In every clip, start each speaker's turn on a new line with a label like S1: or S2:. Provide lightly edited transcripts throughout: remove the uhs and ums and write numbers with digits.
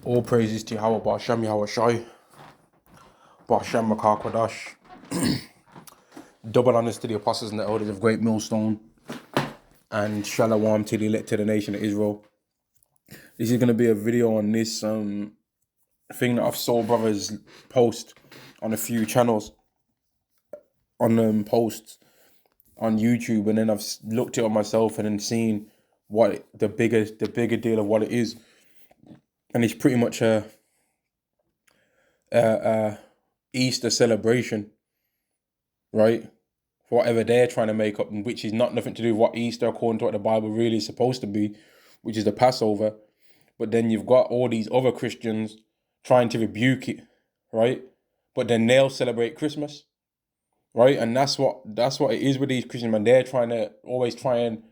S1: All praises to Yahweh Ba'Shem Yahweh Shai, Ba'Shem Makar Kodash. Double honors to the apostles and the elders of Great Millstone, and Shalom to the elected nation of Israel. This is going to be a video on this thing that I've saw brothers post on a few channels, on posts on YouTube, and then I've looked it up myself and then seen what the bigger deal of what it is, and it's pretty much a Easter celebration, right? For whatever they're trying to make up, which is not nothing to do with what Easter, according to what the Bible really is supposed to be, which is the Passover. But then you've got all these other Christians trying to rebuke it, right? But then they'll celebrate Christmas, right? And that's what it is with these Christians, man. They're trying to always try and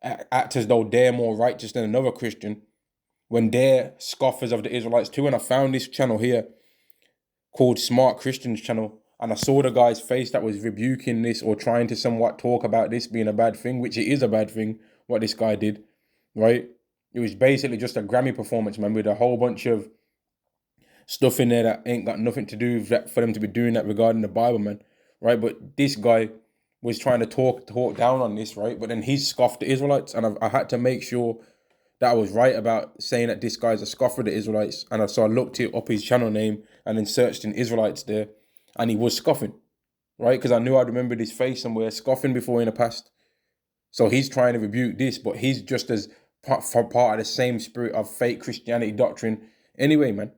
S1: act as though they're more righteous than another Christian when they're scoffers of the Israelites too. And I found this channel here called Smart Christians Channel, and I saw the guy's face that was rebuking this or trying to somewhat talk about this being a bad thing, which it is a bad thing, what this guy did, right? It was basically just a Grammy performance, man, with a whole bunch of stuff in there that ain't got nothing to do with that, for them to be doing that regarding the Bible, man, right? But this guy was trying to talk down on this, right? But then he scoffed the Israelites, and I had to make sure that I was right about saying that this guy's a scoffer of the Israelites. And so I looked it up his channel name and then searched in Israelites there, and he was scoffing, right? Because I knew I'd remembered his face somewhere, scoffing before in the past. So he's trying to rebuke this, but he's just as part of the same spirit of fake Christianity doctrine anyway, man.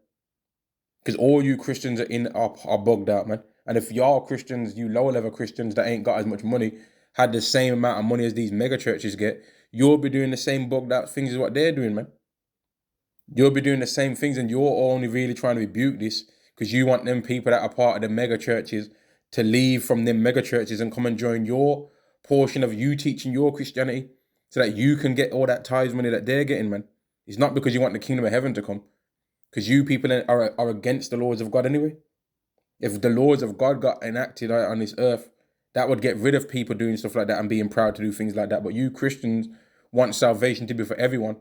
S1: Because all you Christians are bugged out, man. And if y'all Christians, you lower level Christians that ain't got as much money, had the same amount of money as these mega churches get, you'll be doing the same bugged out things as what they're doing, man. You'll be doing the same things, and you're only really trying to rebuke this because you want them people that are part of the mega churches to leave from them mega churches and come and join your portion of you teaching your Christianity so that you can get all that tithes money that they're getting, man. It's not because you want the kingdom of heaven to come, because you people are against the laws of God anyway. If the laws of God got enacted on this earth, that would get rid of people doing stuff like that and being proud to do things like that. But you Christians want salvation to be for everyone,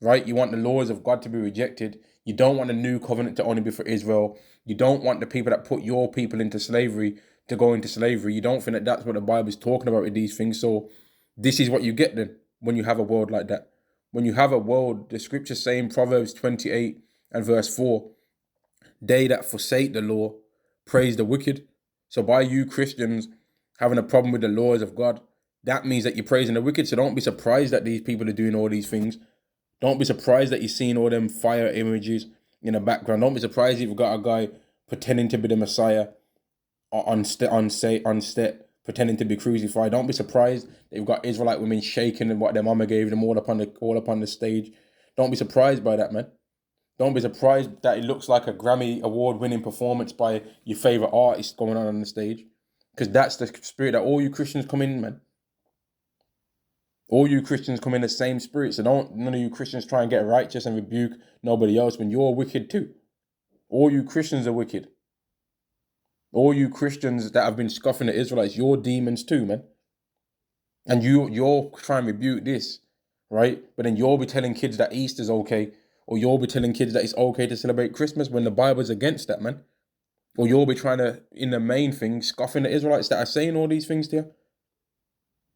S1: right? You want the laws of God to be rejected. You don't want the new covenant to only be for Israel. You don't want the people that put your people into slavery to go into slavery. You don't think that that's what the Bible is talking about with these things. So this is what you get then when you have a world like that. When you have a world, the scriptures say in Proverbs 28 and verse 4, they that forsake the law praise the wicked. So by you Christians having a problem with the laws of God, that means that you're praising the wicked. So don't be surprised that these people are doing all these things. Don't be surprised that you're seeing all them fire images in the background. Don't be surprised if you've got a guy pretending to be the Messiah on set, pretending to be crucified. Don't be surprised that you've got Israelite women shaking and what their mama gave them all up on the stage. Don't be surprised by that, man. Don't be surprised that it looks like a Grammy award-winning performance by your favorite artist going on the stage, because that's the spirit that all you Christians come in, man. All you Christians come in the same spirit. So none of you Christians try and get righteous and rebuke nobody else when you're wicked too. All you Christians are wicked. All you Christians that have been scoffing the Israelites, you're demons too, man. And you're trying to rebuke this, right? But then you'll be telling kids that Easter's okay, or you'll be telling kids that it's okay to celebrate Christmas when the Bible's against that, man. Or you'll be trying to, in the main thing, scoffing the Israelites that are saying all these things to you.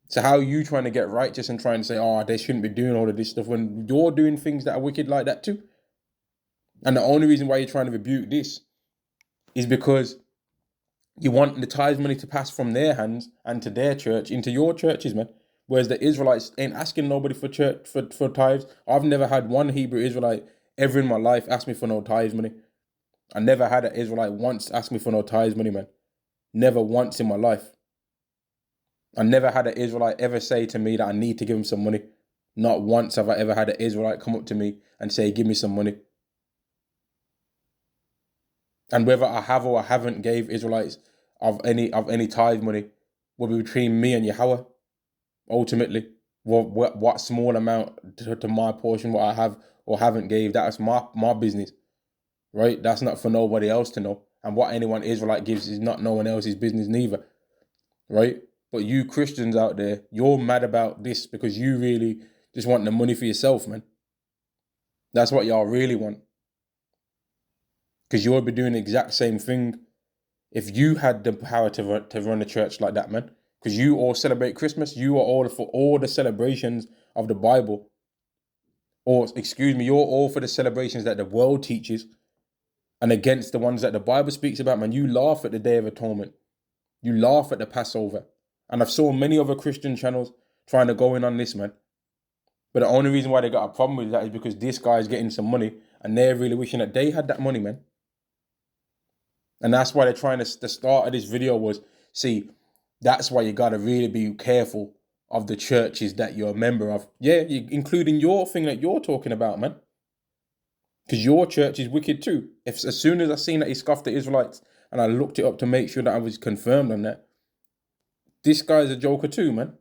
S1: So how are you trying to get righteous and trying to say, oh, they shouldn't be doing all of this stuff when you're doing things that are wicked like that too? And the only reason why you're trying to rebuke this is because you want the tithes money to pass from their hands and to their church into your churches, man. Whereas the Israelites ain't asking nobody for church for tithes. I've never had one Hebrew Israelite ever in my life ask me for no tithes money. I never had an Israelite once ask me for no tithes money, man. Never once in my life. I never had an Israelite ever say to me that I need to give him some money. Not once have I ever had an Israelite come up to me and say, give me some money. And whether I have or I haven't gave Israelites of any tithe money will be between me and Yahweh. Ultimately, what small amount to my portion, what I have or haven't gave, that's my business, right? That's not for nobody else to know. And what anyone Israelite gives is not no one else's business neither, right? But you Christians out there, you're mad about this because you really just want the money for yourself, man. That's what y'all really want. Because you'll be doing the exact same thing if you had the power to run a church like that, man. Because you all celebrate Christmas. You are all for all the celebrations of the Bible. Or, excuse me, you're all for the celebrations that the world teaches and against the ones that the Bible speaks about, man. You laugh at the Day of Atonement. You laugh at the Passover. And I've saw many other Christian channels trying to go in on this, man. But the only reason why they got a problem with that is because this guy is getting some money and they're really wishing that they had that money, man. And that's why they're trying to, the start of this video was, see, that's why you got to really be careful of the churches that you're a member of. Yeah, including your thing that you're talking about, man. Because your church is wicked too. If as soon as I seen that he scoffed the Israelites and I looked it up to make sure that I was confirmed on that, this guy's a joker too, man.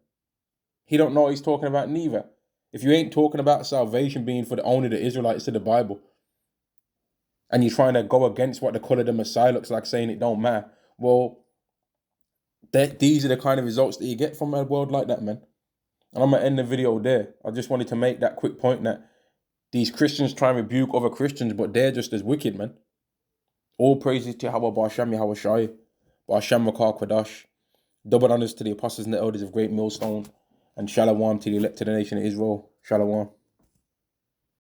S1: He don't know what he's talking about neither. If you ain't talking about salvation being for only the Israelites to the Bible, and you're trying to go against what the colour of the Messiah looks like, saying it don't matter, well, these are the kind of results that you get from a world like that, man. And I'm going to end the video there. I just wanted to make that quick point that these Christians try and rebuke other Christians, but they're just as wicked, man. All praises to Yahweh Ba'Shem Yahweh Shai, Ba'Shem Makar Quadash. Double honors to the apostles and the elders of Great Millstone, and Shalom to the elected nation of Israel. Shalom.